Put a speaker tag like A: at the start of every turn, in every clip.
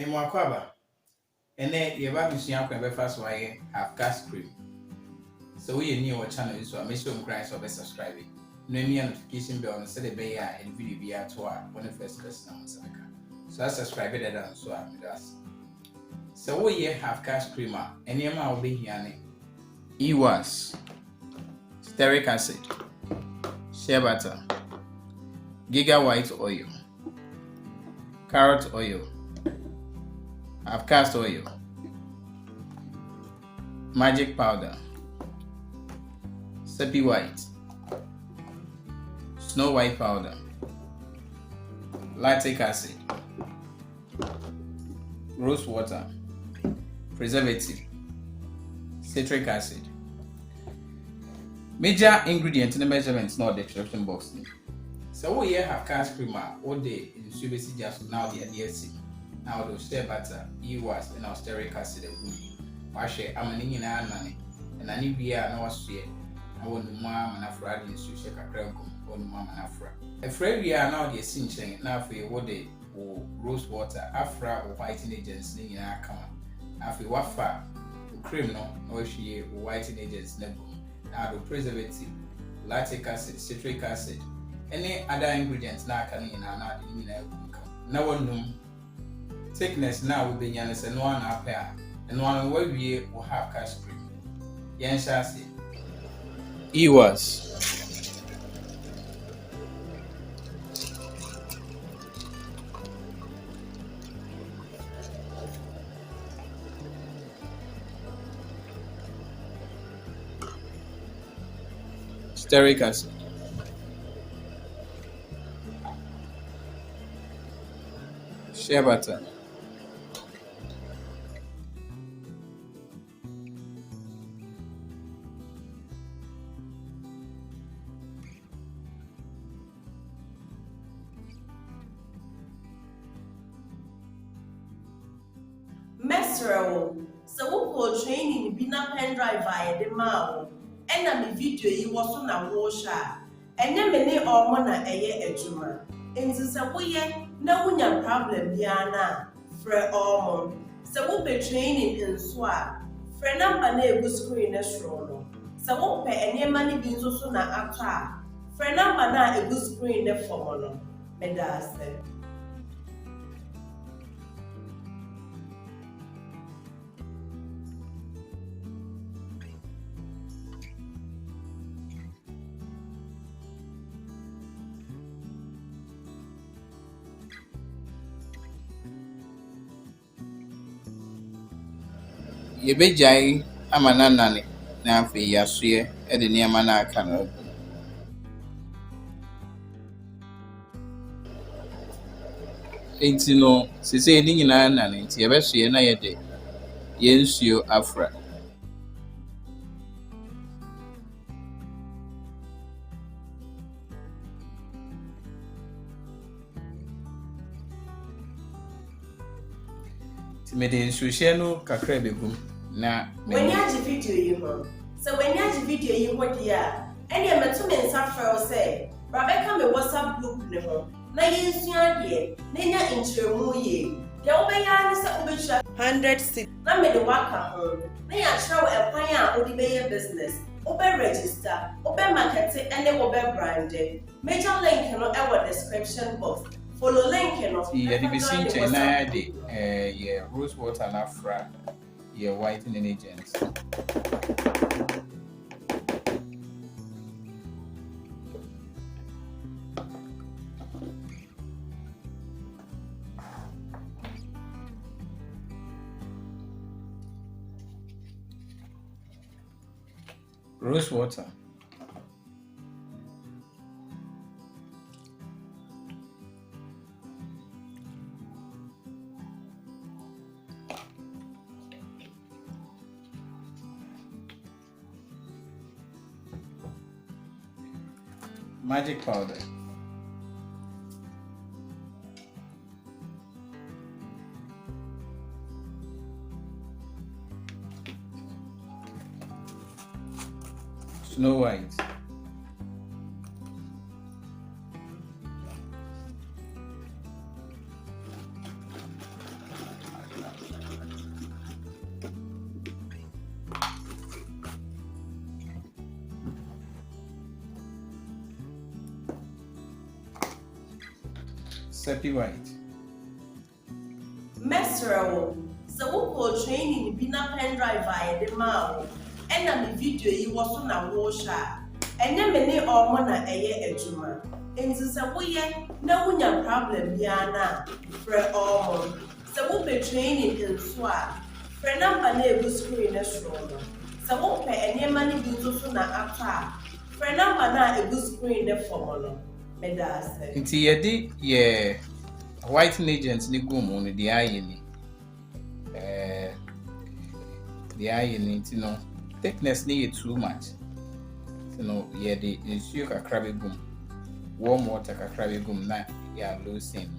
A: Memoakwaba. And then you have to see how first why HALFCAST CREAM. So we new our channel so I make sure you guys are subscribing. No notification bell on set the bay and video be at when the first person on Samaka. So I subscribe it down so I'm with us. So we HALFCAST CREAM and the amount will be here. EWAS, stearic acid, shea butter, giga white oil, carrot oil, HALFCAST oil, magic powder, Sepi white, snow white powder, lactic acid, rose water, preservative, citric acid. Major ingredients in the measurements not the description box. So we HALFCAST CREAM all day in Subesi just now the DSC. Now the shea butter, EWAS and stearic acid. Wash it, I'm an Indian nanny, and I need beer and was sweet. I want the mom and afra in Sushaka Cranko, on mom and afra. Afraid we are now the cinching now for your water or rose water, afra or whitening agents in our common. After wafa, cream no she whitening agents never. Now the preservative, lactic acid, citric acid, any other ingredients now can in our not in now one thickness now will be yanis and one pair, and one way we will HALFCAST CREAM. Yan Shasi. EWAS. Stearic acid. Shea butter.
B: Mesro, so we training be na pen drive via the mao. And na video yi was na washa. And then many or mona eye ejuma. And since we na wunya problem biana fre ormon. So we be training in swa. Fre number na egu screen na shrono. So we pe any money bin so na ata. Fre number na egu screen na formono. Medase.
A: Yebejai amananane na afi yasue e de niam na aka no. Enti no sese ni nyina na ne nti yebesue na ye de yensuo afra. Timede nsuhye no kakra begum na
B: when you have video you ho. So when you have video you what dia, and you meant to men suffer say, Rebecca me WhatsApp group ne ho. Na yensua de, na nya intremu ye. Ya obeya ne se obehwa 106. Na me de waka ho. Na ya travel e kwan a odi be business. Obe register, obe market and obe brand. Major link no e wo description box. Follow link no.
A: Yeah, the bisin chena de yeah, rose water na afra. Yeah, whitening agents. Rose water. Magic powder. Snow white. Seppi White.
B: Mesro, so who training be na pen drive via the mao, and a video you was on a washer, and then many or mona a year ejuma. And so no one problem yana, for all. So we'll be training in swap. For number neighbor screen as roller. So won't pay any money to soon after. For number na a good screen the formula. Medase.
A: Into ye white agents ni gum on the eye. The eye you know thickness need too much. So no, yeah, the issue a crabby gum. Warm water a crabby gum na ya losing.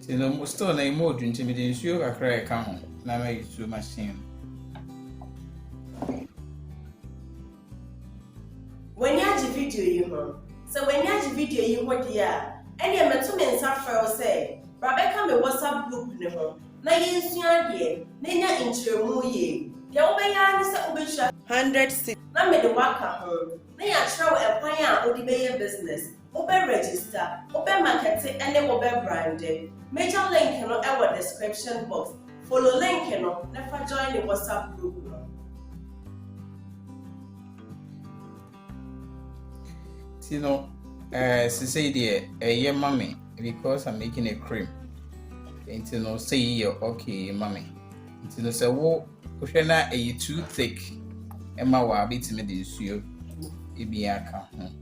A: You know, still na more intimidating. You a cry come na me use machine.
B: When you have video you know, so when you have video you what ya, and you met 2 men suffer say, Rebecca me WhatsApp group ne ho, na yin sua de, na nya intremu ye. Ya obey ya ni say obesha 106. Na me de waka ho, na ya travel e kwan a odi be your business. Open register, open marketing, and then open branding. Major link in our description box. Follow link in never join the WhatsApp group.
A: You know, say dear, mommy, because I'm making a cream. And you know, say you're okay, mommy. You know, say, whoa, Oshana, a too thick. Emma, wa bit me this you. It be a come.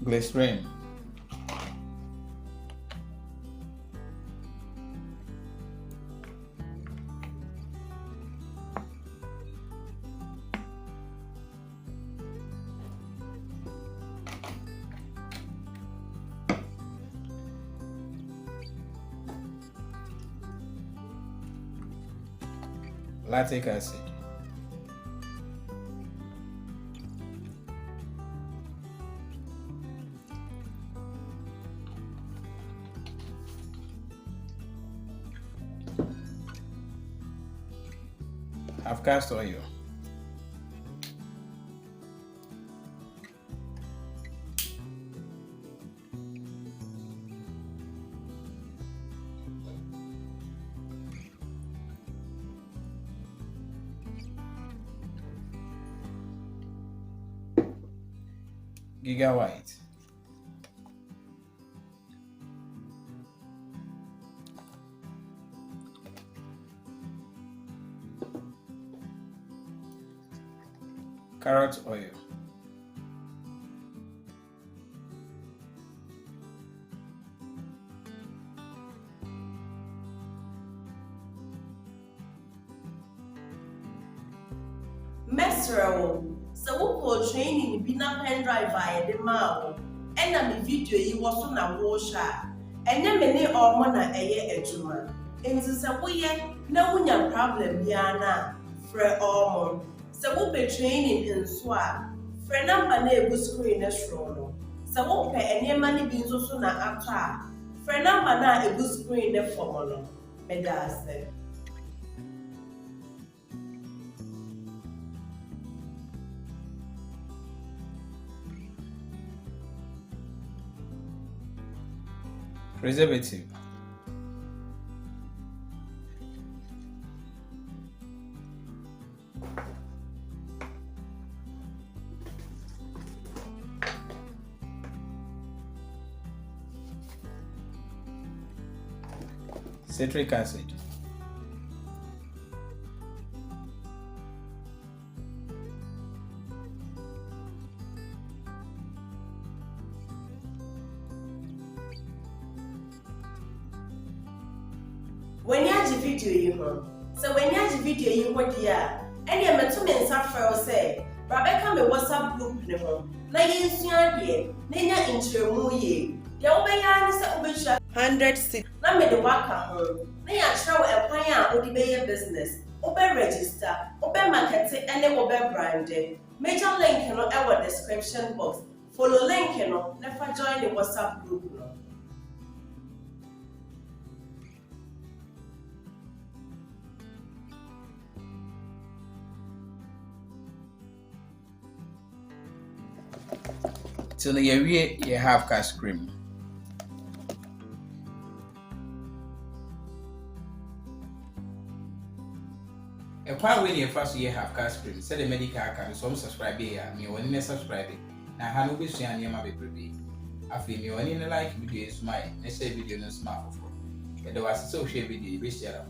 A: Glycerin. Lactic acid. HALFCAST oil. Gigabyte. Carrot oil.
B: Mesro, so who training be na pen drive via the mao, and a video you was on a washer, and then many or mona a year ejuma. And so no one problem yana, for all. So we'll be training in swap. For number neighbor screen as roll. So we'll pay any money being so soon after. For number na a good screen the formula. Medase.
A: Preservative. Citric acid.
B: video yi ho. So when you video yi ho dia, and you meto me nsa frɛ wo sɛ, Rebecca me WhatsApp group ne ho. Na yensua de, na nya intremu ye. Deɛ wobɛyɛ ne sɛ wobɛhwɛ 100 na me de waka ho. Na ya kyerɛ wo ɛkwan a wode bɛyɛ business. Obe register, obe market, and then obe brand. Major link no our description box. Follow link no, never join the WhatsApp group no.
A: Till the year you have cash cream. A part when you first year have cash cream, said the medical can some subscribe here, me one in subscribe. Now, how be sharing your mabby baby. I feel me one in like video is my next video no smart for. There was a social video, we share.